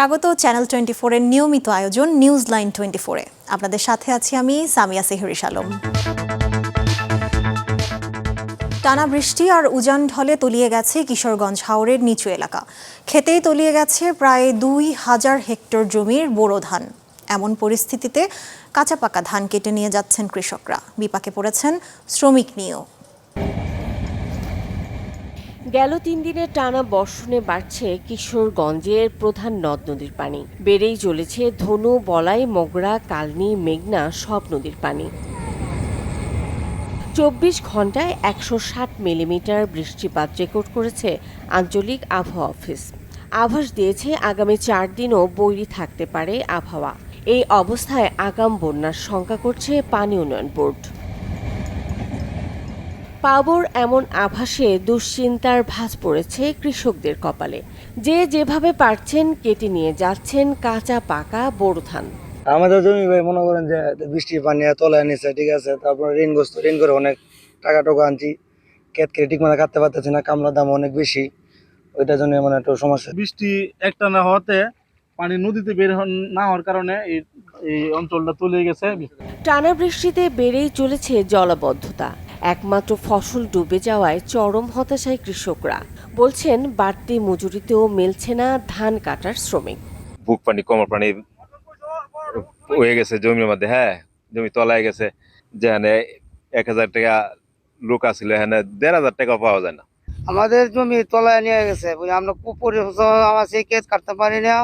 স্বাগত চ্যানেল 24 এর নিয়মিত আয়োজন নিউজ লাইন 24 এ। আপনাদের সাথে আছি আমি সামিয়া সেহরিস আলম। টানা বৃষ্টি আর উজান ঢলে তলিয়ে গেছে কিশোরগঞ্জ হাওরের নিচু এলাকা। খেতেই তলিয়ে গেছে প্রায় 2000 হেক্টর জমির বোরো ধান। এমন পরিস্থিতিতে কাঁচা পাকা ধান কেটে নিয়ে যাচ্ছেন কৃষকরা। বিপাকে পড়েছেন শ্রমিক নিয়েও। গেল 3 দিনের টানা বর্ষণে বাড়ছে কিশোরগঞ্জের প্রধান নদ নদীর পানি। বেড়েই চলেছে ধনু, বলাই, মগরা, কালনী, মেঘনা সব নদীর পানি। 24 ঘন্টায় 160 মিলিমিটার বৃষ্টিপাত রেকর্ড করেছে আঞ্চলিক আবহাওয়া অফিস। আভাস দিয়েছে আগামী 4 দিনও বৈরী থাকতে পারে আবহাওয়া। এই অবস্থায় আগাম বন্যার শঙ্কা করছে পানি উন্নয়ন বোর্ড। পাবর এমন আভাসে দুশ্চিন্তার ভাঁজ পড়েছে কৃষকদের কপালে। যে যেভাবে পারছেন কেটে নিয়ে যাচ্ছেন কাঁচা পাকা বোরো ধান। আমাদের জমি ভাই মনে করেন যে বৃষ্টির পানি তলায় নিচ্ছে, ঠিক আছে। তারপর ঋণ করে অনেক টাকা টাকা আনছি, ক্ষেত কেটে ঠিক মতো কাটতে পারতেছি না, কামলার দাম অনেক বেশি, ওইটার জন্য মানে একটু সমস্যা। বৃষ্টি একটা না হওয়াতে পানি নদীতে বের না হওয়ার কারণে এই অঞ্চলটা তলিয়ে গেছে। টানা বৃষ্টিতে বেড়েই চলেছে জলাবদ্ধতা। একমাত্র ফসল ডুবে যাওয়ায় চরম হতাশায় কৃষকরা। বলছেন বাড়তি মজুরিতেও মিলছে না ধান কাটার শ্রমিক। বুক পানি কোমর পানি হয়ে গেছে জমির মধ্যে। হ্যাঁ, জমি তলায় গেছে। যেখানে 1000 টাকা লোক আসলে এখানে 1500 টাকা পাওয়া যায় না। আমাদের জমি তলায় নিয়ে গেছে, আমরা আমার সেই ক্ষেত কাটতে পারি না।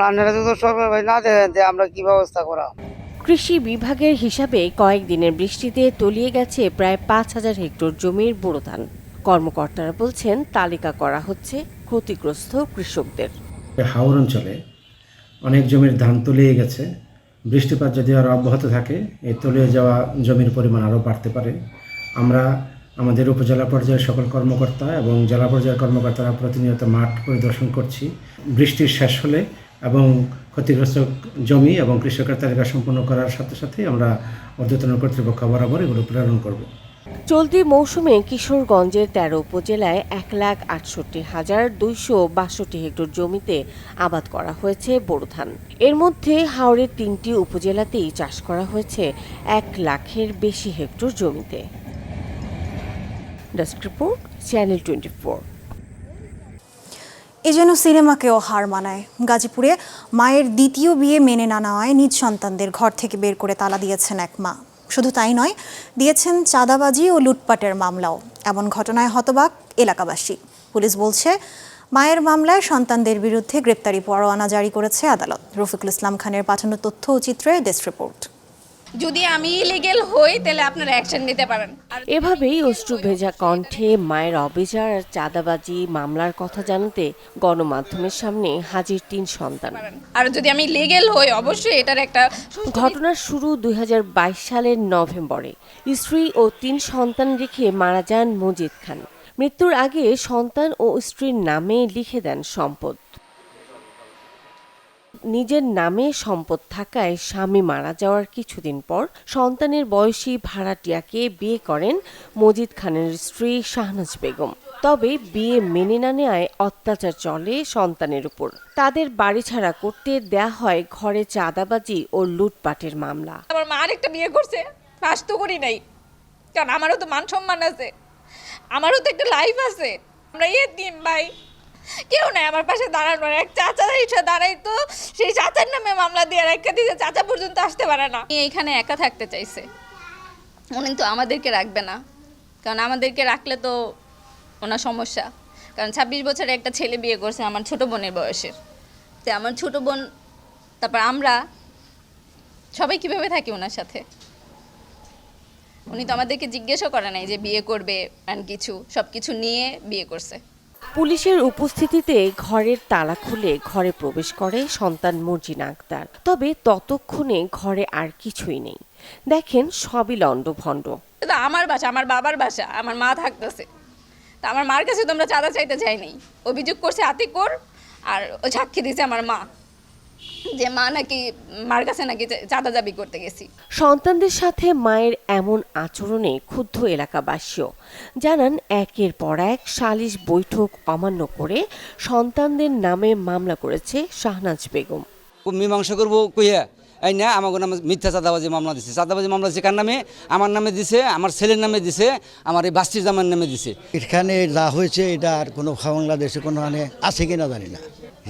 আপনারা যদি সরকার ভাই না দেখেন যে আমরা কি ব্যবস্থা করা। কৃষি বিভাগের হিসাবে কয়েকদিনের বৃষ্টিতে তলিয়ে গেছে প্রায় 5000 হেক্টর জমির বোরো ধান। কর্মকর্তারা বলছেন তালিকা করা হচ্ছে ক্ষতিগ্রস্ত কৃষকদের। হাওর অঞ্চলে অনেক জমির ধান তলিয়ে গেছে। বৃষ্টিপাত যদি আরও অব্যাহত থাকে, এই তলিয়ে যাওয়া জমির পরিমাণ আরও বাড়তে পারে। আমরা আমাদের উপজেলা পর্যায়ের সকল কর্মকর্তা এবং জেলা পর্যায়ের কর্মকর্তারা প্রতিনিয়ত মাঠ পরিদর্শন করছি। বৃষ্টির শেষ হলে এবং ক্ষতিগ্রস্ত জমি এবং কৃষকের তালিকা সম্পন্ন করার সাথে সাথে আমরা ঊর্ধ্বতন কর্তৃপক্ষ বরাবর এগুলো প্রেরণ করব। চলতি মৌসুমে কিশোরগঞ্জের 13 উপজেলায় 1,68,262 হেক্টর জমিতে আবাদ করা হয়েছে বোরো ধান। এর মধ্যে হাওরের 3টি উপজেলাতেই চাষ করা হয়েছে 1 লাখের বেশি হেক্টর জমিতে। Desk report, channel 24। এ যেন সিনেমাকেও হার মানায়। গাজীপুরে মায়ের দ্বিতীয় বিয়ে মেনে না নেওয়ায় নিজ সন্তানদের ঘর থেকে বের করে তালা দিয়েছেন এক মা। শুধু তাই নয়, দিয়েছেন চাঁদাবাজি ও লুটপাটের মামলাও। এমন ঘটনায় হতবাক এলাকাবাসী। পুলিশ বলছে, মায়ের মামলায় সন্তানদের বিরুদ্ধে গ্রেপ্তারি পরোয়ানা জারি করেছে আদালত। রফিকুল ইসলাম খানের পাঠানো তথ্য ও চিত্রে ডেস্ক রিপোর্ট। যদি আমি ইলিগেল হই তাহলে আপনারা অ্যাকশন নিতে পারেন। এভাবেই অশ্রু ভেজা কণ্ঠে মায়ের অবিচার আর চাঁদাবাজি মামলার কথা জানাতে গণমাধ্যমের সামনে হাজির 3 সন্তান। আর যদি আমি লিগেল হই অবশ্যই এটার একটা ঘটনার শুরু 2022 সালের নভেম্বরে। স্ত্রী ও 3 সন্তান রেখে মারা যান মজিদ খান। মৃত্যুর আগে সন্তান ও স্ত্রীর নামে লিখে দেন সম্পদ। নিজের নামে সম্পদ থাকায় স্বামী মারা যাওয়ার কিছুদিন পর সন্তানের বয়সী ভাড়াটিয়াকে বিয়ে করেন মজিদ খানের স্ত্রী শাহনাজ বেগম। তবে বিয়ে মেনে না নেওয়ায় অত্যাচার চলে সন্তানের উপর। তাদের বাড়ি ছাড়া করতে দেয়া হয় ঘরে চাঁদাবাজি ও লুটপাটের মামলা। আমার মা আরেকটা বিয়ে করছে, পাস তো করি নাই, কারণ আমারও তো মান সম্মান আছে, আমারও তো একটা লাইফ আছে। আমরা এতিম ভাই, কেউ নাই আমার পাশে দাঁড়ানো। এক চাচা এসে দাঁড়াই তো সেই চাচার নামে মামলা দিয়ে রেখে দিয়েছে, চাচা পর্যন্ত আসতে পারে না। এইখানে একা থাকতে চাইছে, উনি তো আমাদেরকে রাখবে না, কারণ আমাদেরকে রাখলে তো ওনার সমস্যা। কারণ 26 বছরে একটা ছেলে বিয়ে করছে আমার ছোট বোনের বয়সের। তো আমার ছোট বোন, তারপর আমরা সবাই কিভাবে থাকি ওনার সাথে। উনি তো আমাদেরকে জিজ্ঞেসও করে নাই যে বিয়ে করবে, কিছু সব কিছু নিয়ে বিয়ে করছে। পুলিশের উপস্থিতিতে ঘরের তালা খুলে ঘরে প্রবেশ করে সন্তান মর্জিনা আক্তার। তবে ততক্ষণে ঘরে আর কিছুই নেই। দেখেন সবই লণ্ডভণ্ড। আমার বাসা, আমার বাবার বাসা, আমার মা থাকতেছে। তা আমার মার কাছে তোমরা চাঁদা চাইতে যায়নি, অভিযোগ করছে আতিকুর, আর ও সাক্ষী দিয়েছে আমার মা। যে মা নাকি মার কাছে নাকি চাঁদা দাবি করতে গেছি। সন্তানদের সাথে মায়ের এমন আচরণে ক্ষুব্ধ এলাকাবাসীও জানান, একের পর এক সালিশ বৈঠক অমান্য করে সন্তানদের নামে মামলা করেছে শাহনাজ বেগম। মীমাংসা করবো কইয়া এই না আমাকে নামে মিথ্যা চাঁদাবাজি মামলা দিছে। চাঁদাবাজি মামলা দিছে কার নামে? আমার নামে দিছে, আমার ছেলের নামে দিছে, আমার এই বাস্তির জামার নামে দিছে। এখানে যা হয়েছে এটা আর কোনো বাংলাদেশে কোনো আছে কিনা জানি না,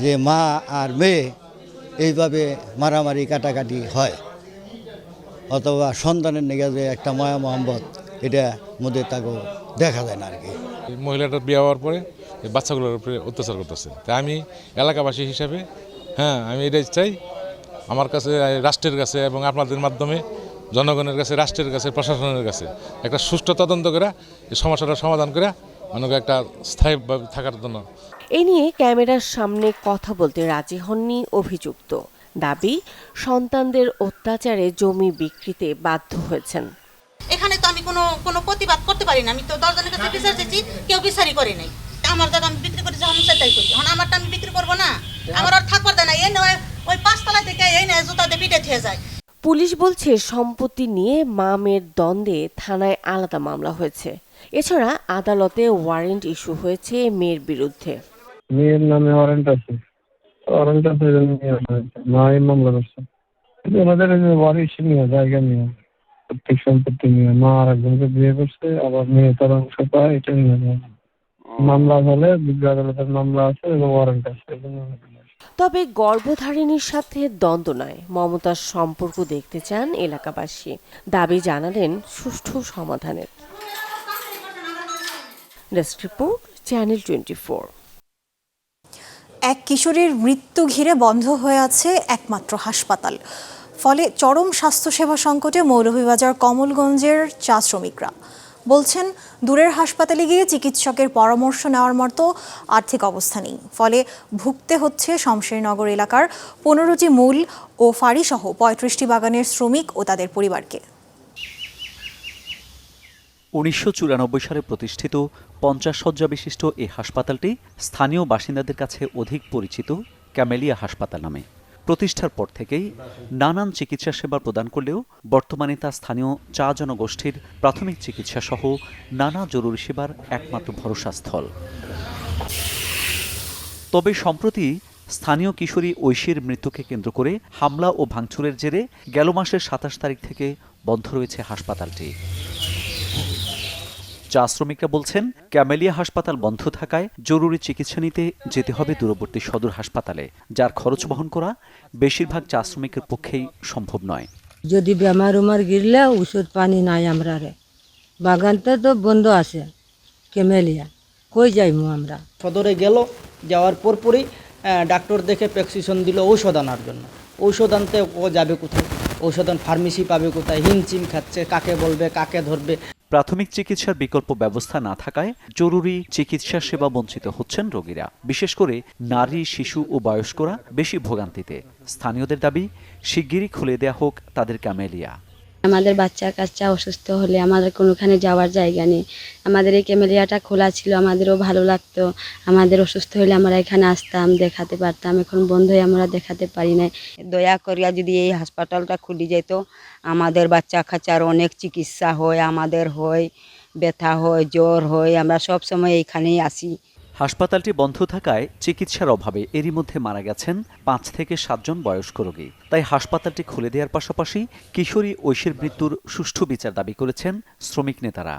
যে মা আর মেয়ে এইভাবে মারামারি কাটাকাটি হয়, অথবা সন্তানের নিয়ে যে একটা মায়া মোহাম্মত এটা মধ্যে তাকে দেখা যায় না আর কি। মহিলাটার বিয়ে হওয়ার পরে বাচ্চাগুলোর উপরে অত্যাচার করতেছে। তাই আমি এলাকাবাসী হিসাবে আমি এটাই চাই, আমার কাছে, রাষ্ট্রের কাছে এবং আপনাদের মাধ্যমে জনগণের কাছে, রাষ্ট্রের কাছে, প্রশাসনের কাছে একটা সুষ্ঠু তদন্ত করে এই সমস্যাটার সমাধান করে মানুষকে একটা স্থায়ীভাবে থাকার জন্য। এ নিয়ে ক্যামেরার সামনে কথা বলতে রাজি হননি অভিযুক্ত। দাবি, সন্তানদের অত্যাচারে জমি বিক্রিতে বাধ্য হয়েছেন। এখানে তো আমি কোনো প্রতিবাদ করতে পারি না। আমি তো 10 জনের কাছে বিচার চেয়েছি, কেউ বিচারই করে নাই। আমার জায়গা আমি বিক্রি করে যখন সেটাই করি, এখন আমারটা আমি বিক্রি করবো না? আমার আর থাকবার দেয় না। এই নয় ওই 5 তলা থেকে এই নয় জুতা দিয়ে পিটে খেয়ে যায়। পুলিশ বলছে সম্পত্তি নিয়ে মা মেয়ের দ্বন্দ্বে থানায় আলাদা মামলা হয়েছে। এছাড়া আদালতে ওয়ারেন্ট ইস্যু হয়েছে মেয়ের বিরুদ্ধে। মেয়ের নামে ওয়ারেন্ট আছে, মায়ের মামলা করছে। ওনাদের ওয়ারিশ নিয়ে, জায়গা নিয়ে, প্রত্যেক সম্পত্তি নিয়ে। মা আর একজনকে বিয়ে করছে, আবার মেয়ে তার অংশ পায়, এটা নিয়ে মামলা হলে বিজ্ঞ আদালতের মামলা আছে এবং ওয়ারেন্ট আছে। তবে গর্ভধারিণীর সাথে দ্বন্দ্ব নয়, মমতার সম্পর্ক দেখতে চান এলাকাবাসী। দাবি জানালেন সুষ্ঠু সমাধানের। Desk report, channel 24। এক কিশোরীর মৃত্যু ঘিরে বন্ধ হয়ে আছে একমাত্র হাসপাতাল। ফলে চরম স্বাস্থ্যসেবা সংকটে মৌলভীবাজার কমলগঞ্জের চা শ্রমিকরা বলছেন, দূরের হাসপাতালে গিয়ে চিকিৎসকের পরামর্শ নেওয়ার মতো আর্থিক অবস্থা নেই। ফলে ভুগতে হচ্ছে শমশেরনগর এলাকার 15টি মূল ও ফাঁড়িসহ 35টি বাগানের শ্রমিক ও তাদের পরিবারকে। 1994 সালে প্রতিষ্ঠিত 50 শয্যা বিশিষ্ট এই হাসপাতালটি স্থানীয় বাসিন্দাদের কাছে অধিক পরিচিত ক্যামেলিয়া হাসপাতাল নামে। প্রতিষ্ঠার পর থেকেই নানান চিকিৎসা সেবা প্রদান করলেও বর্তমানে তা স্থানীয় চা জনগোষ্ঠীর প্রাথমিক চিকিৎসা সহ নানা জরুরি সেবার একমাত্র ভরসাস্থল। তবে সম্প্রতি স্থানীয় কিশোরী ঐশীর মৃত্যুকে কেন্দ্র করে হামলা ও ভাঙচুরের জেরে গেল মাসের 27 তারিখ থেকে বন্ধ রয়েছে হাসপাতালটি। চা শ্রমিকরা বলছেন, ক্যামেলিয়া হাসপাতাল বন্ধ থাকায় জরুরি চিকিৎসা নিতে যেতে হবে দূরবর্তী সদর হাসপাতালে, যার খরচ বহন করা বেশিরভাগ চা শ্রমিকের পক্ষেই সম্ভব নয়। যদি বেমার উমার গিরলে ওষুধ পানি নাই, আমরা বাগানটা তো বন্ধ আছে। ক্যামেলিয়া কই যাইমু আমরা? সদরে গেল, যাওয়ার পরপরই ডাক্তার দেখে প্রেসক্রিপশন দিল ঔষধ আনার জন্য। ঔষধ আনতে ও যাবে কোথায়? ঔষধ ফার্মেসি পাবে কোথায়? হিমচিম খাচ্ছে, কাকে বলবে, কাকে ধরবে? প্রাথমিক চিকিৎসার বিকল্প ব্যবস্থা না থাকায় জরুরি চিকিৎসা সেবা বঞ্চিত হচ্ছেন রোগীরা। বিশেষ করে নারী, শিশু ও বয়স্করা বেশি ভোগান্তিতে। স্থানীয়দের দাবি, শিগগিরই খুলে দেয়া হোক তাদের ক্যামেলিয়া। আমাদের বাচ্চা কাচ্চা অসুস্থ হলে আমাদের কোনোখানে যাওয়ার জায়গা নেই। আমাদের এই ক্যামেলিয়াটা খোলা ছিল, আমাদেরও ভালো লাগতো। আমাদের অসুস্থ হলে আমরা এখানে আসতাম, দেখাতে পারতাম। এখন বন্ধ হয়ে আমরা দেখাতে পারি না। দয়া করিয়া যদি এই হাসপাতালটা খুলে যেত, আমাদের বাচ্চা কাচ্চার অনেক চিকিৎসা হয়, আমাদের হয়, ব্যথা হয়, জ্বর হয়, আমরা সব সময় এইখানেই আসি। হাসপাতালটি বন্ধ থাকায় চিকিৎসার অভাবে এরই মধ্যে মারা গেছেন 5 থেকে 7 জন বয়স্ক রোগী। তাই হাসপাতালটি খুলে দেওয়ার পাশাপাশি কিশোরী ঐশীর মৃত্যুর সুষ্ঠু বিচার দাবি করেছেন শ্রমিক নেতারা।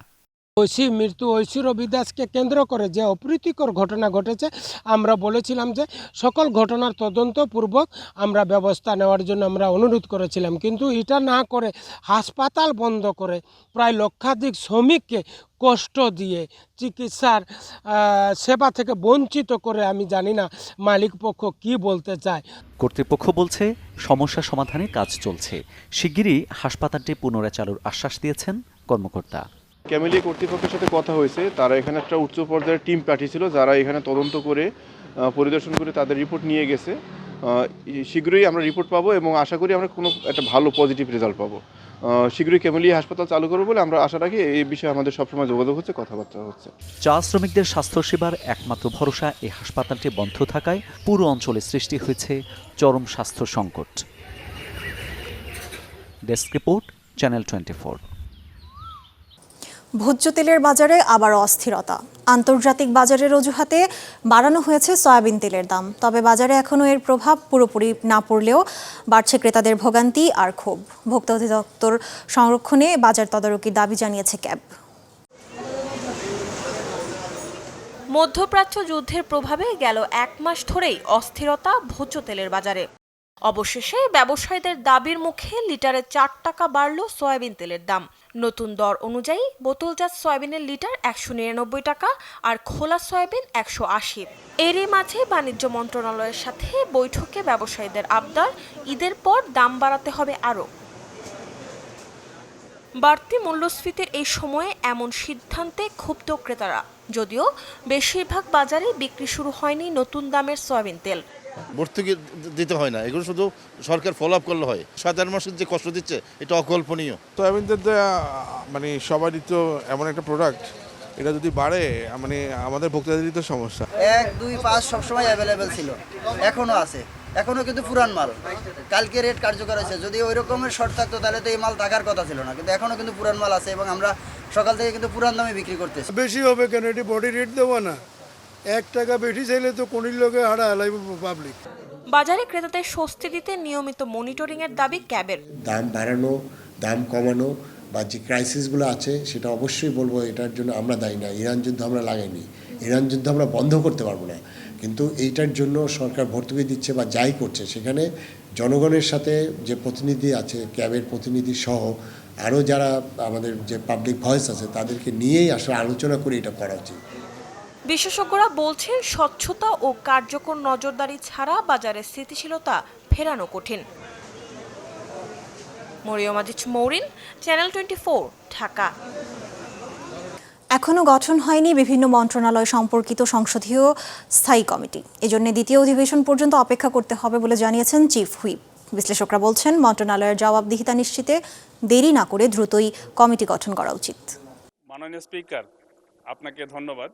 ঐশী মৃত্যু, ঐশীর অবিদাসকে কেন্দ্র করে যে অপ্রীতিকর ঘটনা ঘটেছে, আমরা বলেছিলাম যে সকল ঘটনার তদন্তপূর্বক আমরা ব্যবস্থা নেওয়ার জন্য আমরা অনুরোধ করেছিলাম। কিন্তু এটা না করে হাসপাতাল বন্ধ করে প্রায় লক্ষাধিক শ্রমিককে কষ্ট দিয়ে চিকিৎসার সেবা থেকে বঞ্চিত করে, আমি জানি না মালিক পক্ষ কি বলতে চায়। কর্তৃপক্ষ বলছে সমস্যা সমাধানে কাজ চলছে। শিগগিরই হাসপাতালটি পুনরায় চালুর আশ্বাস দিয়েছেন কর্মকর্তা। ক্যামেলিয়া কর্তৃপক্ষের সাথে কথা হয়েছে, তারা এখানে একটা উচ্চ পর্যায়ের টিম পাঠিয়েছিল, যারা এখানে তদন্ত করে পরিদর্শন করে তাদের রিপোর্ট নিয়ে গেছে। শীঘ্রই আমরা রিপোর্ট পাবো এবং আশা করি আমরা কোনো একটা ভালো পজিটিভ রেজাল্ট পাবো। শীঘ্রই ক্যামেলিয়া হাসপাতাল চালু করবো বলে আমরা আশা রাখি। এই বিষয়ে আমাদের সবসময় যোগাযোগ হচ্ছে, কথাবার্তা হচ্ছে। চা শ্রমিকদের স্বাস্থ্যসেবার একমাত্র ভরসা এই হাসপাতালটি বন্ধ থাকায় পুরো অঞ্চলে সৃষ্টি হয়েছে চরম স্বাস্থ্য সংকট। Desk report, channel 24। ভোজ্য তেলের বাজারে আবার অস্থিরতা। আন্তর্জাতিক বাজারের অজুহাতে বাড়ানো হয়েছে সয়াবিন তেলের দাম, তবে বাজারে এখনও এর প্রভাব পুরোপুরি না পড়লেও বাড়ছে ক্রেতাদের ভোগান্তি আর ক্ষোভ। ভোক্তা অধিদপ্তর সংরক্ষণে বাজার তদারকির দাবি জানিয়েছে ক্যাব। মধ্যপ্রাচ্য যুদ্ধের প্রভাবে গেল 1 মাস ধরেই অস্থিরতা ভোজ্য তেলের বাজারে। অবশেষে ব্যবসায়ীদের দাবির মুখে লিটারে 4 টাকা বাড়ল সয়াবিন তেলের দাম। নতুন দর অনুযায়ী বোতলজাত সয়াবিনের লিটার 199 টাকা আর খোলা সয়াবিন 180। এরই মাঝে বাণিজ্য মন্ত্রণালয়ের সাথে বৈঠকে ব্যবসায়ীদের আবদার, ঈদের পর দাম বাড়াতে হবে আরও। বাড়তি মূল্যস্ফীতির এই সময়ে এমন সিদ্ধান্তে ক্ষুব্ধ ক্রেতারা, যদিও বেশিরভাগ বাজারে বিক্রি শুরু হয়নি নতুন দামের সয়াবিন তেল। ভর্তুকি দিতে হয় না, এগুলো শুধু সরকার ফলো আপ করলে হয়। সাধারণ মানুষের যে কষ্ট দিচ্ছে এটা অকল্পনীয়। সয়াবিন তেল মানে সবারই তো এমন একটা প্রোডাক্ট, এটা যদি বাড়ে মানে আমাদের ভোক্তাদেরই তো সমস্যা। 1, 2, 5 সবসময় অ্যাভেলেবেল ছিল, এখনও আছে, এখনও কিন্তু পুরান মাল। কালকে রেট কার্যকর হয়েছে, যদি ওই রকমের শর্ট থাকতো তাহলে তো এই মাল থাকার কথা ছিল না, কিন্তু এখনও কিন্তু পুরান মাল আছে এবং আমরা সকাল থেকে কিন্তু পুরান দামে বিক্রি করতেছি। বেশি হবে কেন, এটি বডি রেট দেবো না, 1 টাকা বেশি চাইলে তো কোনির লোকে হারা হালাইব পাবলিক। বাজারে ক্রেতাদের স্বস্তি দিতে নিয়মিত মনিটরিং এর দাবি ক্যাবের। দাম বাড়ানো, দাম কমানো বা যে ক্রাইসিসগুলো আছে সেটা অবশ্যই বলবো এটার জন্য আমরা দায়ী না। ইরান যুদ্ধ আমরা লাগাইনি, ইরান যুদ্ধ আমরা বন্ধ করতে পারবো না, কিন্তু এইটার জন্য সরকার ভর্তুকি দিচ্ছে বা যাই করছে সেখানে জনগণের সাথে যে প্রতিনিধি আছে, ক্যাবের প্রতিনিধি সহ আরও যারা আমাদের যে পাবলিক ভয়েস আছে তাদেরকে নিয়েই আসলে আলোচনা করে এটা করা উচিত। বিশেষজ্ঞরা বলছেন স্বচ্ছতা ও কার্যকর নজরদারি ছাড়া বাজারে স্থিতিশীলতা ফেরানো কঠিন। মরিয়ম আজিজ মৌরিন, চ্যানেল 24, ঢাকা। এখনও গঠন হয়নি বিভিন্ন মন্ত্রণালয় সম্পর্কিত সংসদীয় স্থায়ী কমিটি। এজন্য দ্বিতীয় অধিবেশন পর্যন্ত অপেক্ষা করতে হবে বলে জানিয়েছেন চিফ হুইপ। বিশ্লেষকরা বলছেন মন্ত্রণালয়ের জবাবদিহিতা নিশ্চিতে দেরি না করে দ্রুতই কমিটি গঠন করা উচিত। মাননীয় স্পিকার, আপনাকে ধন্যবাদ।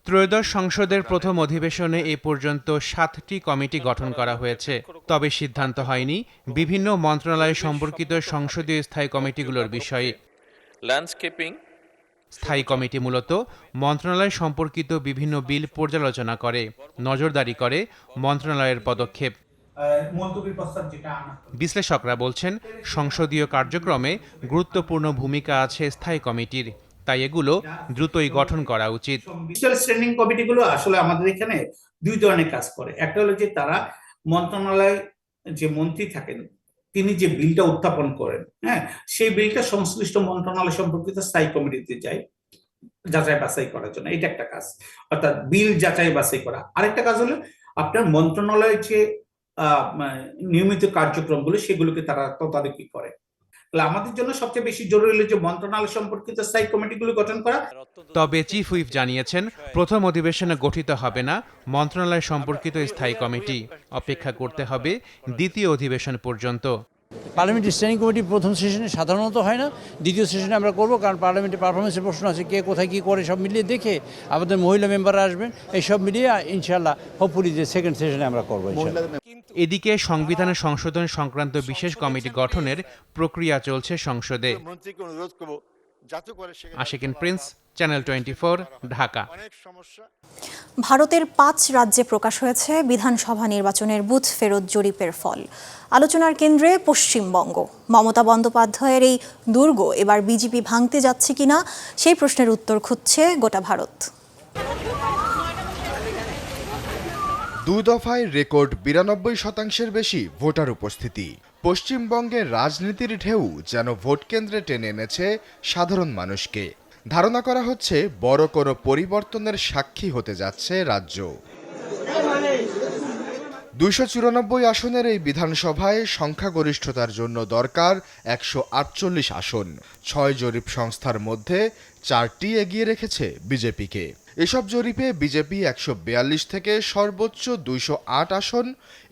ত্রয়োদশ সংসদের প্রথম অধিবেশনে এ পর্যন্ত 7টি কমিটি গঠন করা হয়েছে, তবে সিদ্ধান্ত হয়নি বিভিন্ন মন্ত্রণালয় সম্পর্কিত সংসদীয় স্থায়ী কমিটিগুলোর বিষয়ে। ল্যান্ডস্কেপিং স্থায়ী কমিটি মূলত মন্ত্রণালয় সম্পর্কিত বিভিন্ন বিল পর্যালোচনা করে, নজরদারি করে মন্ত্রণালয়ের পদক্ষেপ। বিশ্লেষকরা বলছেন সংসদীয় কার্যক্রমে গুরুত্বপূর্ণ ভূমিকা আছে স্থায়ী কমিটির, তাই এগুলো দ্রুতই গঠন করা উচিত। স্পেশাল স্ট্যান্ডিং কমিটিগুলো আসলে আমাদের এখানে দুই ধরনের কাজ করে। একটা হলো যে তারা মন্ত্রণালয়ে যে মন্ত্রী থাকেন তিনি যে বিলটা উত্থাপন করেন, সেই বিলটা সংশ্লিষ্ট মন্ত্রণালয় সম্পর্কিত স্থায়ী কমিটিতে যায় যাচাই বাছাই করার জন্য, এটা একটা কাজ, অর্থাৎ বিল যাচাই বাছাই করা। আরেকটা কাজ হলো আপনার মন্ত্রণালয়ের যে নিয়মিত কার্যক্রমগুলো সেগুলোকে তারা তদারকি করে। আমাদের জন্য সবচেয়ে বেশি জরুরি হলো যে মন্ত্রণালয় সম্পর্কিত স্থায়ী কমিটিগুলো গঠন করা। তবে চিফ হুইপ জানিয়েছেন প্রথম অধিবেশনে গঠিত হবে না মন্ত্রণালয় সম্পর্কিত স্থায়ী কমিটি, অপেক্ষা করতে হবে দ্বিতীয় অধিবেশন পর্যন্ত। পার্লামেন্টারি স্ট্যান্ডিং কমিটি প্রথম সেশনে সাধারণত হয় না, দ্বিতীয় সেশনে আমরা করব, কারণ পার্লামেন্টের পারফরমেন্সের প্রশ্ন আছে, কে কোথায় কী করে সব মিলিয়ে দেখে আমাদের মহিলা মেম্বাররা আসবেন, এই সব মিলিয়ে ইনশাআল্লাহ হোপফুলি যে সেকেন্ড সেশনে আমরা করবো। এদিকে সংবিধানের সংশোধন সংক্রান্ত বিশেষ কমিটি গঠনের প্রক্রিয়া চলছে সংসদে। Ashikin Prince, channel 24, Dhaka. ভারতের 5 রাজ্যে প্রকাশ হয়েছে বিধানসভা নির্বাচনের বুথ ফেরত জরিপের ফল। আলোচনার কেন্দ্রে পশ্চিমবঙ্গ। মমতা বন্দ্যোপাধ্যায়ের এই দুর্গ এবার বিজেপি ভাঙতে যাচ্ছে কিনা সেই প্রশ্নের উত্তর খুঁজছে গোটা ভারত। 2 দফায় রেকর্ড 92% বেশি ভোটার উপস্থিতি। পশ্চিমবঙ্গের রাজনীতির ঢেউ যেন ভোট কেন্দ্রে টেনে এনেছে সাধারণ মানুষকে। ধারণা করা হচ্ছে বড় কোনো পরিবর্তনের সাক্ষী হতে যাচ্ছে রাজ্য। 294 আসনের এই বিধানসভায় সংখ্যাগরিষ্ঠতার জন্য দরকার 148 আসন। 6 জরিপ সংস্থার মধ্যে 4টি এগিয়ে রেখেছে বিজেপিকে। এসব জরিপে বিজেপি 142 থেকে সর্বোচ্চ 208 আসন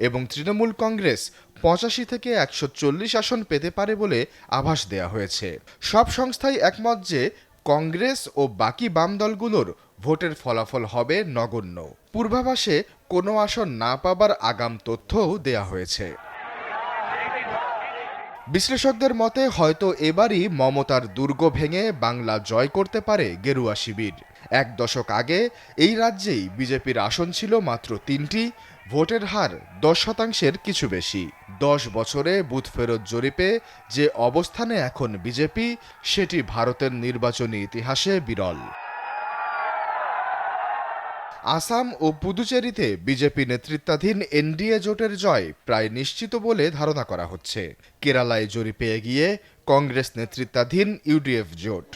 এবং তৃণমূল কংগ্রেস 85 থেকে 140 আসন পেতে পারে বলে আভাস দেয়া হয়েছে। সব সংস্থাই একমত যে কংগ্রেস ও বাকি বাম দলগুলোর ভোটের ফলাফল হবে নগণ্য। পূর্বাভাসে কোনো আসন না পাবার আগাম তথ্যও দেয়া হয়েছে। বিশ্লেষকদের মতে হয়তো এবারই মমতার দুর্গ ভেঙে বাংলা জয় করতে পারে গেরুয়া শিবির। 1 দশক আগে এই রাজ্যেই বিজেপির আসন ছিল মাত্র 3টি, ভোটের হার 10% কিছু বেশি। 10 বছরে বুথ ফেরত জরিপে যে অবস্থানে এখন বিজেপি, সেটি ভারতের নির্বাচনী ইতিহাসে বিরল। আসাম ও পুদুচেরিতে বিজেপি নেতৃত্বাধীন এনডিএ জোটের জয় প্রায় নিশ্চিত বলে ধারণা করা হচ্ছে। কেরালায় জরিপে এগিয়ে কংগ্রেস নেতৃত্বাধীন ইউডিএফ জোট।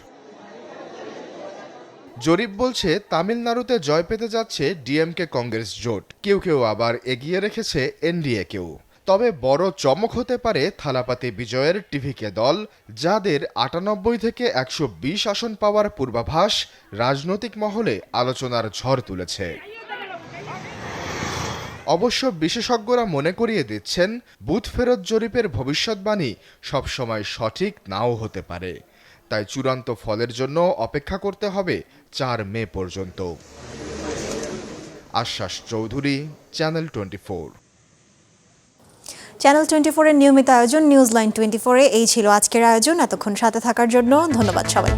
জরিপ বলছে তামিলনাড়ুতে জয় পেতে যাচ্ছে ডিএমকে কংগ্রেস জোট। কেউ কেউ আবার এগিয়ে রেখেছে এনডিএকেও। তবে বড় চমক হতে পারে থালাপাতি বিজয়ের টিভিকে দল, যাদের 98 থেকে 120 আসন পাওয়ার পূর্বাভাস রাজনৈতিক মহলে আলোচনার ঝড় তুলেছে। অবশ্য বিশেষজ্ঞরা মনে করিয়ে দিচ্ছেন, বুথ ফেরত জরিপের ভবিষ্যৎবাণী সবসময় সঠিক নাও হতে পারে। তাই চূড়ান্ত ফলের জন্য অপেক্ষা করতে হবে 4 মে পর্যন্ত। আশ্বাস চৌধুরী, চ্যানেল 24। চ্যানেল 24-এর নিয়মিত আয়োজন নিউজ লাইন 24-এ এই ছিল আজকের আয়োজন। এতক্ষণ সাথে থাকার জন্য ধন্যবাদ সবাই।